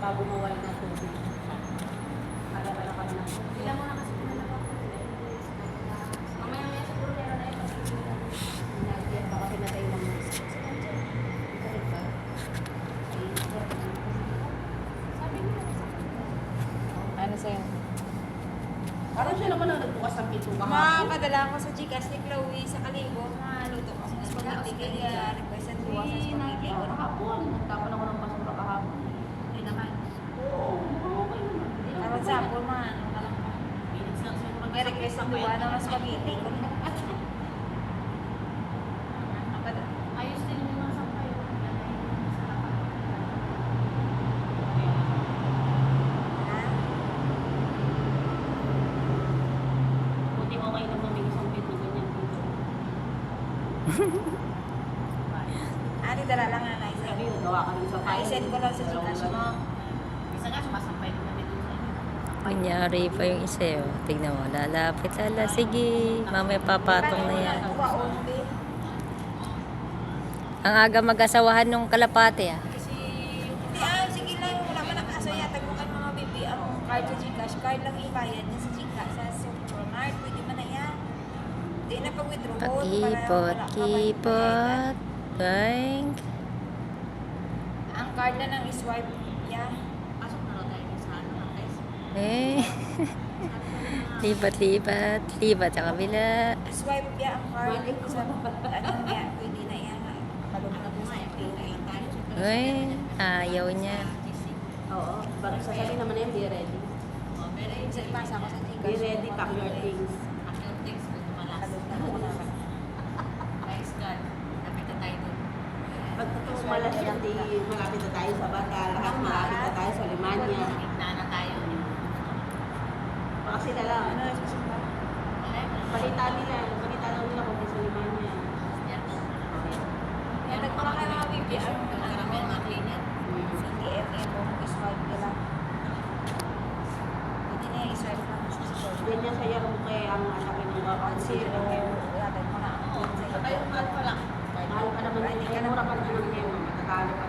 bago mawala ng tubig. Para kami ng tubig. Ilan mo na kasi pinalabak ko. Mamaya siguro meron na ito. Nagyan baka pinatay lang mo. Ikalit ba? Sabi niyo na sa Ano sa'yo? parang siya naman ang nagbukas ng pinto kahapon. Makakadala ko sa Gcash ni Chloe sa Kalibo. Maluto ko sa spaghetti. Kaya request ang buwas sa spaghetti. Ako kahapon. Nagtapon ako ng basura kahapon. Hindi naman. Oo, okay naman. Tapos sa po man. Minutes lang siya. May request ang buwan ng spaghetti. Ayos din yung mga sampay. Buti okay naman may isang bed na ganyan dito. Ani, dala lang nga na Sabi yun, gawa ka rin sa tayo. I-send ko lang sa Gcash mo. Isa nga, sumasampay ko na dito sa inyo. Kunyari pa yung isa yun. Tignan mo, lalapit. Sige, mamaya papatong na yan. Ang aga mag-asawahan nung kalapate ah. Kasi, sige lang, wala man ang kaso yata kung ano mga bibi ang card sa Gcash. Card lang ibayad niya sa Gcash, sa Supermart. Pwede man na yan. Hindi na pag-withdraw. Pakipot, kipot. Bank. Ang card na nang iswipe niya. Pasok na lang tayo sa ano, guys. Lipat. Lipat sa kabila. Swipe niya ang card. Sa ano niya, pwede na yan. Malong na po sa Uy, ayaw niya. Oo, bakit sasabihin naman na yan, be ready. Pasa ko sa Gcash. Be ready, pack your things. Pack your things, kung malas. Malong na po na. Nice God. Lapit na tayo dun. Pag totoong malas yan, di malapit na tayo sa bata, lahat malapit na tayo sa Limanya. Gitna na tayo. Baka sila lang. Ano, susunod? Balita nila kung may sa Limanya. Yan, nagpaka kayo mga bibi. Ang Marami ang mga cleaner. CTFM mo, iswipe ka lang. Pwede na yung iswipe lang sa Supermart. Ganyan sa yaro kaya ang sabi ng mga Zero. Yatag mo na ang Mahal pa naman, mura pa naman yung matatalo pa